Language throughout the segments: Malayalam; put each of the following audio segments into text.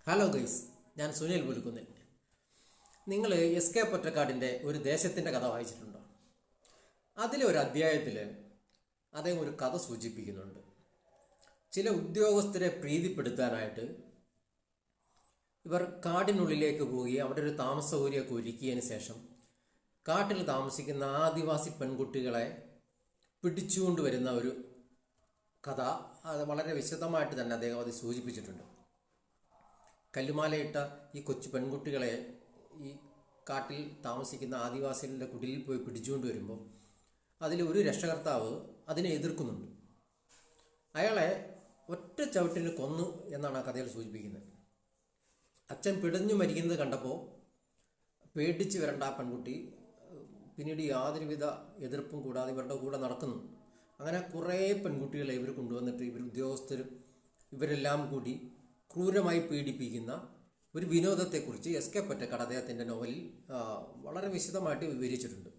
ഹലോ ഗൈസ്, ഞാൻ സുനിൽ പുലുക്കുന്നിൽ. നിങ്ങൾ എസ് കെ പൊറ്റക്കാടിൻ്റെ ഒരു ദേശത്തിൻ്റെ കഥ വായിച്ചിട്ടുണ്ടോ? അതിലെ ഒരു അധ്യായത്തിൽ അദ്ദേഹം ഒരു കഥ സൂചിപ്പിക്കുന്നുണ്ട്. ചില ഉദ്യോഗസ്ഥരെ പ്രീതിപ്പെടുത്താനായിട്ട് ഇവർ കാടിനുള്ളിലേക്ക് പോവുകയും അവിടെ ഒരു താമസ സൗകര്യമൊക്കെ ഒരുക്കിയതിന് ശേഷം കാട്ടിൽ താമസിക്കുന്ന ആദിവാസി പെൺകുട്ടികളെ പിടിച്ചുകൊണ്ടുവരുന്ന ഒരു കഥ. അത് വളരെ വിശദമായിട്ട് തന്നെ അദ്ദേഹം അത് സൂചിപ്പിച്ചിട്ടുണ്ട്. കല്ലുമാലയിട്ട ഈ കൊച്ചു പെൺകുട്ടികളെ ഈ കാട്ടിൽ താമസിക്കുന്ന ആദിവാസികളുടെ കുടിലിൽ പോയി പിടിച്ചുകൊണ്ട് വരുമ്പോൾ അതിൽ ഒരു രക്ഷകർത്താവ് അതിനെ എതിർക്കുന്നുണ്ട്. അയാളെ ഒറ്റ ചവിട്ടിന് കൊന്നു എന്നാണ് ആ കഥയിൽ സൂചിപ്പിക്കുന്നത്. അച്ഛൻ പിടഞ്ഞു മരിക്കുന്നത് കണ്ടപ്പോൾ പേടിച്ച് വരേണ്ട ആ പെൺകുട്ടി പിന്നീട് യാതൊരുവിധ എതിർപ്പും കൂടാതെ ഇവരുടെ കൂടെ നടക്കുന്നു. അങ്ങനെ കുറേ പെൺകുട്ടികളെ ഇവർ കൊണ്ടുവന്നിട്ട് ഇവർ ഉദ്യോഗസ്ഥരും ഇവരെല്ലാം കൂടി ക്രൂരമായി പീഡിപ്പിക്കുന്ന ഒരു വിനോദത്തെക്കുറിച്ച് എസ് കെ പൊറ്റക്കാട് അദ്ദേഹത്തിൻ്റെ നോവലിൽ വളരെ വിശദമായിട്ട് വിവരിച്ചിട്ടുണ്ട്.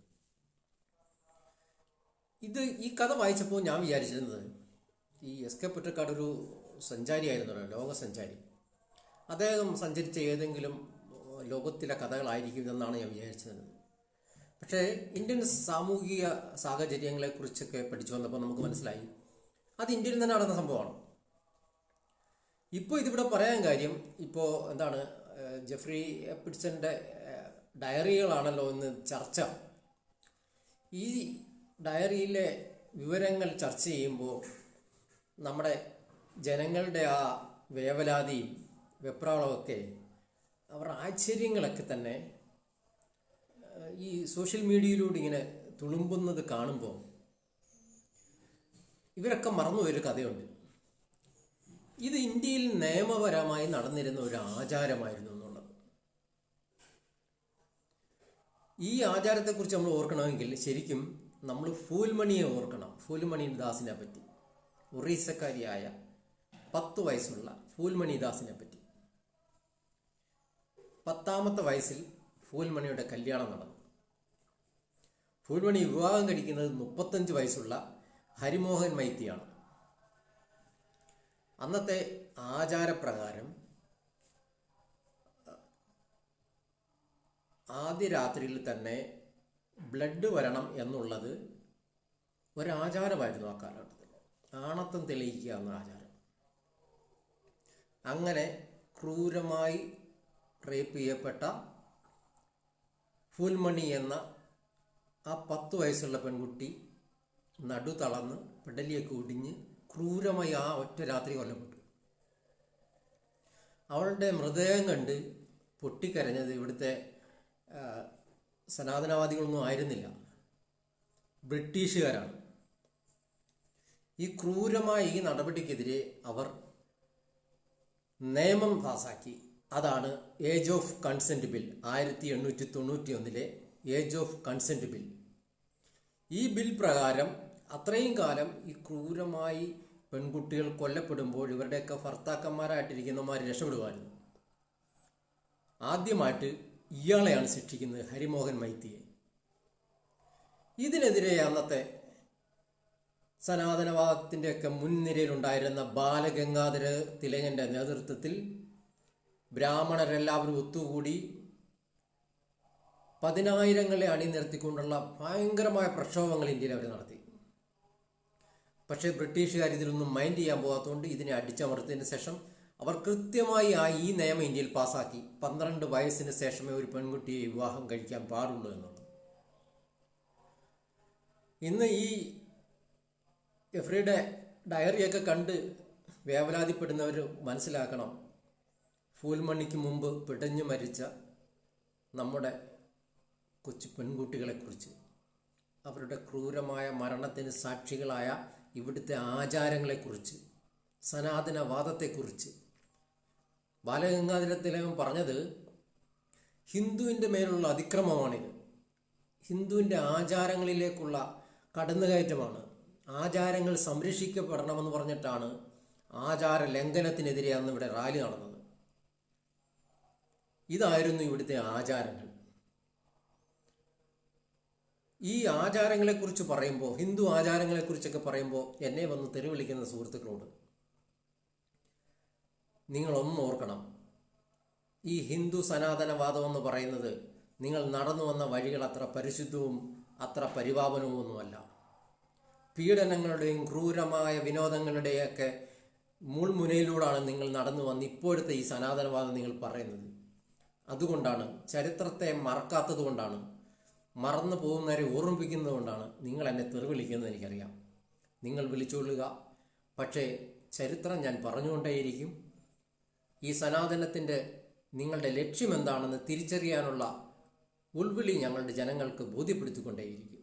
ഈ കഥ വായിച്ചപ്പോൾ ഞാൻ വിചാരിച്ചിരുന്നത്, ഈ എസ് കെ പൊറ്റക്കാട് ഒരു സഞ്ചാരിയായിരുന്നല്ലോ, ലോകസഞ്ചാരി. അദ്ദേഹം സഞ്ചരിച്ച ഏതെങ്കിലും ലോകത്തിലെ കഥകളായിരിക്കും എന്നാണ് ഞാൻ വിചാരിച്ചിരുന്നത്. പക്ഷേ ഇന്ത്യൻ സാമൂഹിക സാഹചര്യങ്ങളെക്കുറിച്ചൊക്കെ പഠിച്ചു വന്നപ്പോൾ നമുക്ക് മനസ്സിലായി അത് ഇന്ത്യയിൽ തന്നെ നടന്ന സംഭവമാണ്. ഇപ്പോൾ ഇതിവിടെ പറയാൻ കാര്യം, ഇപ്പോൾ എന്താണ്, ജെഫ്രി എപ്പിഡ്സന്റെ ഡയറികളാണല്ലോ ഇന്ന് ചർച്ച. ഈ ഡയറിയിലെ വിവരങ്ങൾ ചർച്ച ചെയ്യുമ്പോൾ നമ്മുടെ ജനങ്ങളുടെ ആ വേവലാതിയും വെപ്രാളമൊക്കെ, അവരുടെ ആശ്ചര്യങ്ങളൊക്കെ തന്നെ ഈ സോഷ്യൽ മീഡിയയിലൂടെ ഇങ്ങനെ തുളുമ്പുന്നത് കാണുമ്പോൾ ഇവരൊക്കെ മറന്നുപോയൊരു കഥയുണ്ട്. ഇത് ഇന്ത്യയിൽ നിയമപരമായി നടന്നിരുന്ന ഒരു ആചാരമായിരുന്നു എന്നുള്ളത്. ഈ ആചാരത്തെക്കുറിച്ച് നമ്മൾ ഓർക്കണമെങ്കിൽ ശരിക്കും നമ്മൾ ഫൂൽമണിയെ ഓർക്കണം. ഫൂൽമണി ദാസിനെ പറ്റി, ഒറീസക്കാരിയായ 10 വയസ്സുള്ള ഫൂൽമണി ദാസിനെ പറ്റി. 10ാമത്തെ വയസ്സിൽ ഫൂൽമണിയുടെ കല്യാണം നടന്നു. ഫൂൽമണി വിവാഹം കഴിക്കുന്നത് 35 വയസ്സുള്ള ഹരിമോഹൻ മൈത്തിയാണ്. അന്നത്തെ ആചാരപ്രകാരം ആദ്യ രാത്രിയിൽ തന്നെ ബ്ലഡ് വരണം എന്നുള്ളത് ഒരാചാരമായിരുന്നു ആ കാലഘട്ടത്തിൽ. ആണത്വം തെളിയിക്കുക എന്ന ആചാരം. അങ്ങനെ ക്രൂരമായി റേപ്പ് ചെയ്യപ്പെട്ട ഫൂൽമണി എന്ന ആ 10 വയസ്സുള്ള പെൺകുട്ടി നടു തളർന്ന് പെടലിയൊക്കെ ഒടിഞ്ഞ് ക്രൂരമായി ആ ഒറ്റ രാത്രി കൊല്ലപ്പെട്ടു. അവളുടെ മൃതദേഹം കണ്ട് പൊട്ടിക്കരഞ്ഞത് ഇവിടുത്തെ സനാതനവാദികളൊന്നും ആയിരുന്നില്ല, ബ്രിട്ടീഷുകാരാണ്. ഈ ക്രൂരമായ ഈ നടപടിക്കെതിരെ അവർ നിയമം പാസാക്കി. അതാണ് age of consent bill. 1891 age of consent bill. ഈ ബിൽ പ്രകാരം അത്രയും കാലം ഈ ക്രൂരമായി പെൺകുട്ടികൾ കൊല്ലപ്പെടുമ്പോൾ ഇവരുടെയൊക്കെ ഭർത്താക്കന്മാരായിട്ടിരിക്കുന്നവന്മാർ രക്ഷപ്പെടുമായിരുന്നു. ആദ്യമായിട്ട് ഇയാളെയാണ് ശിക്ഷിക്കുന്നത്, ഹരിമോഹൻ മൈത്തിയെ. ഇതിനെതിരെ അന്നത്തെ സനാതനവാദത്തിൻ്റെയൊക്കെ മുൻനിരയിലുണ്ടായിരുന്ന ബാലഗംഗാധര തിലകന്റെ നേതൃത്വത്തിൽ ബ്രാഹ്മണരെല്ലാവരും ഒത്തുകൂടി 10,000ങ്ങളെ അണിനിരത്തിക്കൊണ്ടുള്ള ഭയങ്കരമായ പ്രക്ഷോഭങ്ങൾ ഇന്ത്യയിൽ അവർ നടത്തി. പക്ഷേ ബ്രിട്ടീഷുകാർ ഇതിലൊന്നും മൈൻഡ് ചെയ്യാൻ പോകാത്തതുകൊണ്ട് ഇതിനെ അടിച്ചമർത്തിയതിന് ശേഷം അവർ കൃത്യമായി ഈ നിയമം ഇന്ത്യയിൽ പാസ്സാക്കി. 12 വയസ്സിന് ശേഷമേ ഒരു പെൺകുട്ടിയെ വിവാഹം കഴിക്കാൻ പാടുള്ളൂ എന്നുള്ളത്. ഇന്ന് ഈ എഫ്രിയുടെ ഡയറിയൊക്കെ കണ്ട് വേവലാതിപ്പെടുന്നവർ മനസ്സിലാക്കണം, ഫൂൽമണിക്ക് മുമ്പ് പിടഞ്ഞു മരിച്ച നമ്മുടെ കൊച്ചു പെൺകുട്ടികളെക്കുറിച്ച്, അവരുടെ ക്രൂരമായ മരണത്തിന് സാക്ഷികളായ ഇവിടുത്തെ ആചാരങ്ങളെക്കുറിച്ച്, സനാതനവാദത്തെക്കുറിച്ച്. ബാലഗംഗാധര തിലകൻ പറഞ്ഞത് ഹിന്ദുവിൻ്റെ മേലുള്ള അതിക്രമമാണിത്, ഹിന്ദുവിൻ്റെ ആചാരങ്ങളിലേക്കുള്ള കടന്നുകയറ്റമാണ്, ആചാരങ്ങൾ സംരക്ഷിക്കപ്പെടണമെന്ന് പറഞ്ഞിട്ടാണ് ആചാര ലംഘനത്തിനെതിരെ അന്ന് ഇവിടെ റാലി നടന്നത്. ഇതായിരുന്നു ഇവിടുത്തെ ആചാരങ്ങൾ. ഈ ആചാരങ്ങളെക്കുറിച്ച് പറയുമ്പോൾ, ഹിന്ദു ആചാരങ്ങളെക്കുറിച്ചൊക്കെ പറയുമ്പോൾ എന്നെ വന്ന് തെറി വിളിക്കുന്ന സുഹൃത്തുക്കളോട് നിങ്ങളൊന്നും ഓർക്കണം, ഈ ഹിന്ദു സനാതനവാദം എന്ന് പറയുന്നത് നിങ്ങൾ നടന്നു വന്ന വഴികൾ അത്ര പരിശുദ്ധവും അത്ര പരിപാവനവുമൊന്നുമല്ല. പീഡനങ്ങളുടെയും ക്രൂരമായ വിനോദങ്ങളുടെയൊക്കെ മുൾമുനയിലൂടെയാണ് നിങ്ങൾ നടന്നു വന്ന് ഇപ്പോഴത്തെ ഈ സനാതനവാദം നിങ്ങൾ പറയുന്നത്. അതുകൊണ്ടാണ്, ചരിത്രത്തെ മറക്കാത്തത് കൊണ്ടാണ്, മറന്നു പോകുന്നവരെ ഓർമ്മിപ്പിക്കുന്നത് കൊണ്ടാണ് നിങ്ങൾ എന്നെ തെറിവിളിക്കുന്നത് എനിക്കറിയാം. നിങ്ങൾ വിളിച്ചുകൊള്ളുക, പക്ഷേ ചരിത്രം ഞാൻ പറഞ്ഞുകൊണ്ടേയിരിക്കും. ഈ സനാതനത്തിൻ്റെ നിങ്ങളുടെ ലക്ഷ്യം എന്താണെന്ന് തിരിച്ചറിയാനുള്ള ഉൾവിളി ഞങ്ങളുടെ ജനങ്ങൾക്ക് ബോധ്യപ്പെടുത്തിക്കൊണ്ടേയിരിക്കും.